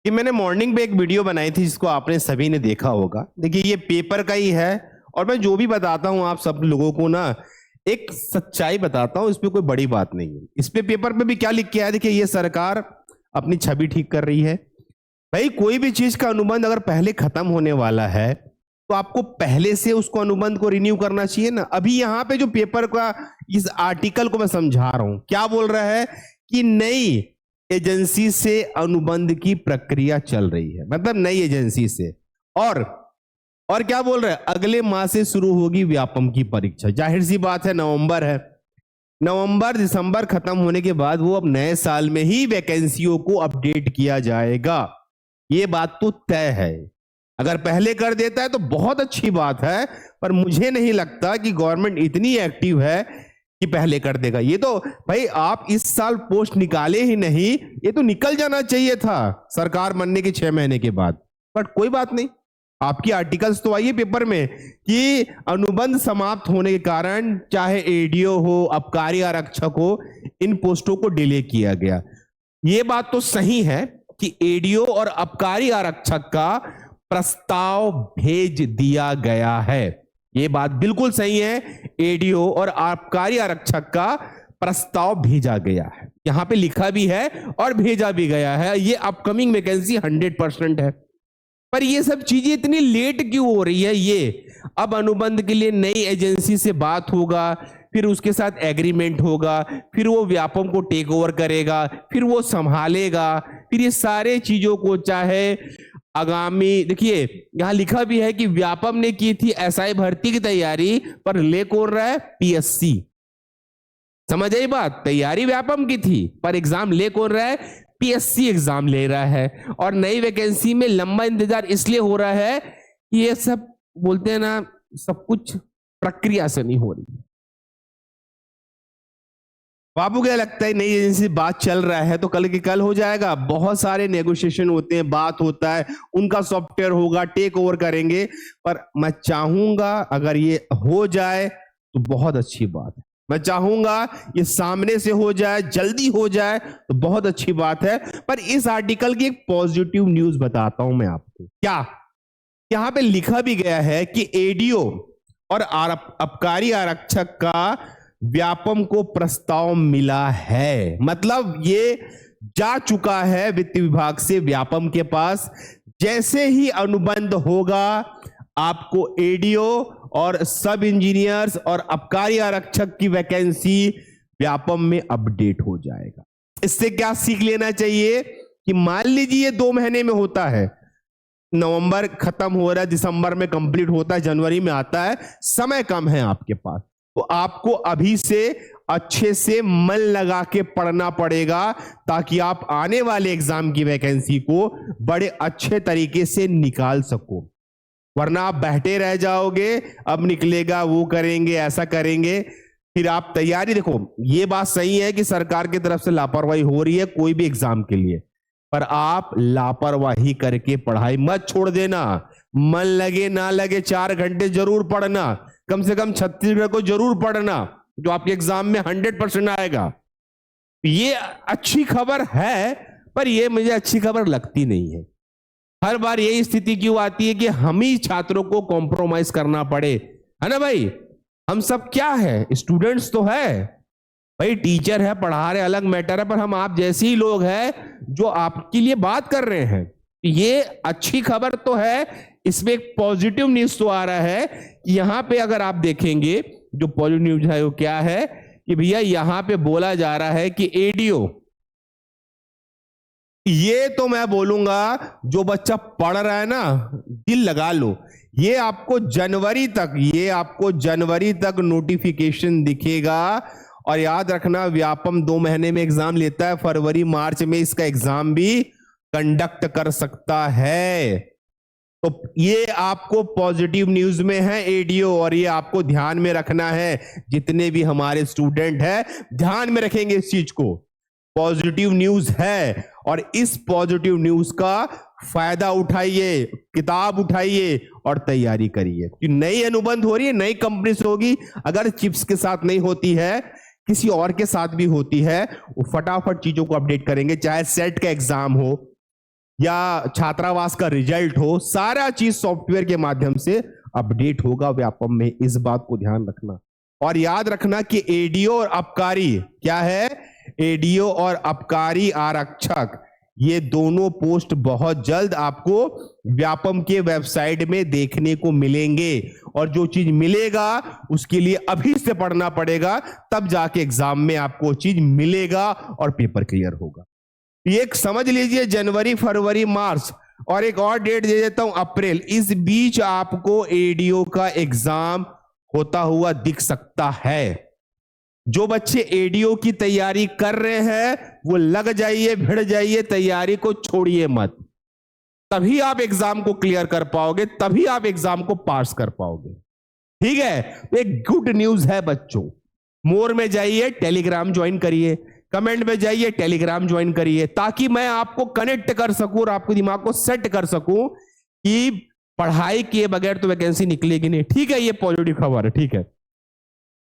कि मैंने मॉर्निंग पे एक वीडियो बनाई थी जिसको आपने सभी ने देखा होगा। देखिए ये पेपर का ही है और मैं जो भी बताता हूं आप सब लोगों को ना एक सच्चाई बताता हूं, इसमें कोई बड़ी बात नहीं है। इस पे पेपर पे भी क्या लिख के आया, देखिए ये सरकार अपनी छवि ठीक कर रही है। भाई कोई भी चीज का अनुबंध अगर पहले खत्म होने वाला है तो आपको पहले से उसको अनुबंध को रिन्यू करना चाहिए ना। अभी यहाँ पे जो पेपर का इस आर्टिकल को मैं समझा रहा हूं, क्या बोल रहा है कि नई एजेंसी से अनुबंध की प्रक्रिया चल रही है, मतलब नई एजेंसी से। और क्या बोल रहे हैं, अगले माह से शुरू होगी व्यापम की परीक्षा। जाहिर सी बात है, नवंबर है, नवंबर दिसंबर खत्म होने के बाद वो अब नए साल में ही वैकेंसियों को अपडेट किया जाएगा। ये बात तो तय है। अगर पहले कर देता है तो बहुत अच्छी बात है, पर मुझे नहीं लगता कि गवर्नमेंट इतनी एक्टिव है कि पहले कर देगा। ये तो भाई आप इस साल पोस्ट निकाले ही नहीं, ये तो निकल जाना चाहिए था सरकार बनने के 6 महीने के बाद। बट कोई बात नहीं, आपकी आर्टिकल्स तो आई है पेपर में कि अनुबंध समाप्त होने के कारण चाहे एडीओ हो, आबकारी आरक्षक हो, इन पोस्टों को डिले किया गया। ये बात तो सही है कि एडीओ और आबकारी आरक्षक का प्रस्ताव भेज दिया गया है। ये बात बिल्कुल सही है, एडीओ और आबकारी आरक्षक का प्रस्ताव भेजा गया है, यहां पे लिखा भी है और भेजा भी गया है। ये अपकमिंग वैकेंसी 100% है। पर ये सब चीजें इतनी लेट क्यों हो रही है? ये अब अनुबंध के लिए नई एजेंसी से बात होगा, फिर उसके साथ एग्रीमेंट होगा, फिर वो व्यापम को टेक ओवर करेगा, फिर वो संभालेगा, फिर ये सारे चीजों को चाहे आगामी, देखिए यहां लिखा भी है कि व्यापम ने की थी एसआई भर्ती की तैयारी, पर ले कौन रहा है? पीएससी। समझ आई बात? तैयारी व्यापम की थी पर एग्जाम ले कौन रहा है? पीएससी एग्जाम ले रहा है। और नई वैकेंसी में लंबा इंतजार इसलिए हो रहा है कि ये सब बोलते हैं ना, सब कुछ प्रक्रिया से नहीं हो रही। बाबू क्या लगता है, नई एजेंसी बात चल रहा है तो कल की कल हो जाएगा? बहुत सारे नेगोशिएशन होते हैं, बात होता है, उनका सॉफ्टवेयर होगा, टेक ओवर करेंगे। पर मैं चाहूंगा अगर ये हो जाए तो बहुत अच्छी बात है। मैं चाहूंगा ये सामने से हो जाए, जल्दी हो जाए तो बहुत अच्छी बात है। पर इस आर्टिकल की एक पॉजिटिव न्यूज बताता हूं मैं आपको। क्या यहां पे लिखा भी गया है कि एडीओ और आबकारी आरक्षक का व्यापम को प्रस्ताव मिला है, मतलब ये जा चुका है वित्त विभाग से व्यापम के पास। जैसे ही अनुबंध होगा आपको एडीओ और सब इंजीनियर्स और आबकारी आरक्षक की वैकेंसी व्यापम में अपडेट हो जाएगा। इससे क्या सीख लेना चाहिए कि मान लीजिए 2 महीने में होता है, नवंबर खत्म हो रहा है, दिसंबर में कंप्लीट होता है, जनवरी में आता है, समय कम है आपके पास, तो आपको अभी से अच्छे से मन लगा के पढ़ना पड़ेगा ताकि आप आने वाले एग्जाम की वैकेंसी को बड़े अच्छे तरीके से निकाल सको। वरना आप बैठे रह जाओगे, अब निकलेगा, वो करेंगे, ऐसा करेंगे, फिर आप तैयारी। देखो ये बात सही है कि सरकार की तरफ से लापरवाही हो रही है कोई भी एग्जाम के लिए, पर आप लापरवाही करके पढ़ाई मत छोड़ देना। मन लगे ना लगे 4 घंटे जरूर पढ़ना, कम से कम छत्तीसगढ़ को जरूर पढ़ना, जो आपके एग्जाम में 100% आएगा। ये अच्छी खबर है, पर ये मुझे अच्छी खबर लगती नहीं है। हर बार यही स्थिति क्यों आती है कि हम ही छात्रों को कॉम्प्रोमाइज करना पड़े, है ना भाई? हम सब क्या है, स्टूडेंट्स तो है भाई, टीचर है, पढ़ा रहे, अलग मैटर है, पर हम आप जैसे ही लोग हैं जो आपके लिए बात कर रहे हैं। ये अच्छी खबर तो है, इसमें एक पॉजिटिव न्यूज तो आ रहा है कि यहां पे अगर आप देखेंगे जो पॉजिटिव न्यूज है वो क्या है कि भैया यहां पे बोला जा रहा है कि एडीओ, ये तो मैं बोलूंगा जो बच्चा पढ़ रहा है ना, दिल लगा लो, ये आपको जनवरी तक नोटिफिकेशन दिखेगा। और याद रखना व्यापम 2 महीने में एग्जाम लेता है, फरवरी मार्च में इसका एग्जाम भी कंडक्ट कर सकता है। तो ये आपको पॉजिटिव न्यूज में है एडीओ, और ये आपको ध्यान में रखना है। जितने भी हमारे स्टूडेंट हैं ध्यान में रखेंगे इस चीज को, पॉजिटिव न्यूज है और इस पॉजिटिव न्यूज का फायदा उठाइए, किताब उठाइए और तैयारी करिए कि नई अनुबंध हो रही है, नई कंपनी से होगी। अगर चिप्स के साथ नहीं होती है, किसी और के साथ भी होती है, वो फटाफट चीजों को अपडेट करेंगे, चाहे सेट का एग्जाम हो, या छात्रावास का रिजल्ट हो, सारा चीज सॉफ्टवेयर के माध्यम से अपडेट होगा व्यापम में। इस बात को ध्यान रखना और याद रखना कि एडीओ और आबकारी क्या है, एडीओ और आबकारी आरक्षक, ये दोनों पोस्ट बहुत जल्द आपको व्यापम के वेबसाइट में देखने को मिलेंगे। और जो चीज मिलेगा उसके लिए अभी से पढ़ना पड़ेगा, तब जाके एग्जाम में आपको चीज मिलेगा और पेपर क्लियर होगा। ये समझ लीजिए जनवरी, फरवरी, मार्च और एक और डेट दे देता हूं अप्रैल, इस बीच आपको एडीओ का एग्जाम होता हुआ दिख सकता है। जो बच्चे एडीओ की तैयारी कर रहे हैं वो लग जाइए, भिड़ जाइए, तैयारी को छोड़िए मत। तभी आप एग्जाम को क्लियर कर पाओगे, तभी आप एग्जाम को पास कर पाओगे। ठीक है, तो एक गुड न्यूज है बच्चों। मोर में जाइए, टेलीग्राम ज्वाइन करिए, कमेंट में जाइए, टेलीग्राम ज्वाइन करिए, ताकि मैं आपको कनेक्ट कर सकूं और आपके दिमाग को सेट कर सकूं कि पढ़ाई किए बगैर तो वैकेंसी निकलेगी नहीं। ठीक है, ये पॉजिटिव खबर है, ठीक है,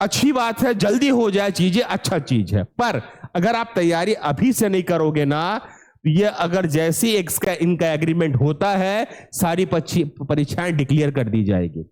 अच्छी बात है, जल्दी हो जाए चीजें, अच्छा चीज है। पर अगर आप तैयारी अभी से नहीं करोगे ना, ये अगर जैसे इनका एग्रीमेंट होता है, सारी परीक्षाएं डिक्लेयर कर दी जाएगी।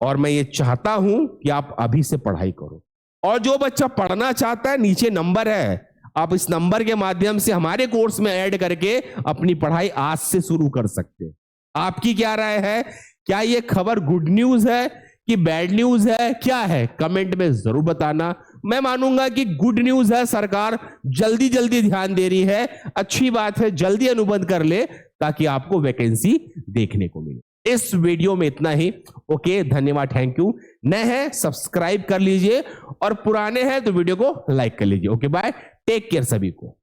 और मैं ये चाहता हूं कि आप अभी से पढ़ाई करो। और जो बच्चा पढ़ना चाहता है, नीचे नंबर है, आप इस नंबर के माध्यम से हमारे कोर्स में ऐड करके अपनी पढ़ाई आज से शुरू कर सकते हैं। आपकी क्या राय है? क्या ये खबर गुड न्यूज है कि बैड न्यूज है, क्या है? कमेंट में जरूर बताना। मैं मानूंगा कि गुड न्यूज है, सरकार जल्दी जल्दी ध्यान दे रही है, अच्छी बात है, जल्दी अनुबंध कर ले ताकि आपको वैकेंसी देखने को मिले। इस वीडियो में इतना ही। ओके, धन्यवाद, थैंक यू। नए हैं सब्सक्राइब कर लीजिए और पुराने हैं तो वीडियो को लाइक कर लीजिए। ओके, बाय, टेक केयर सभी को।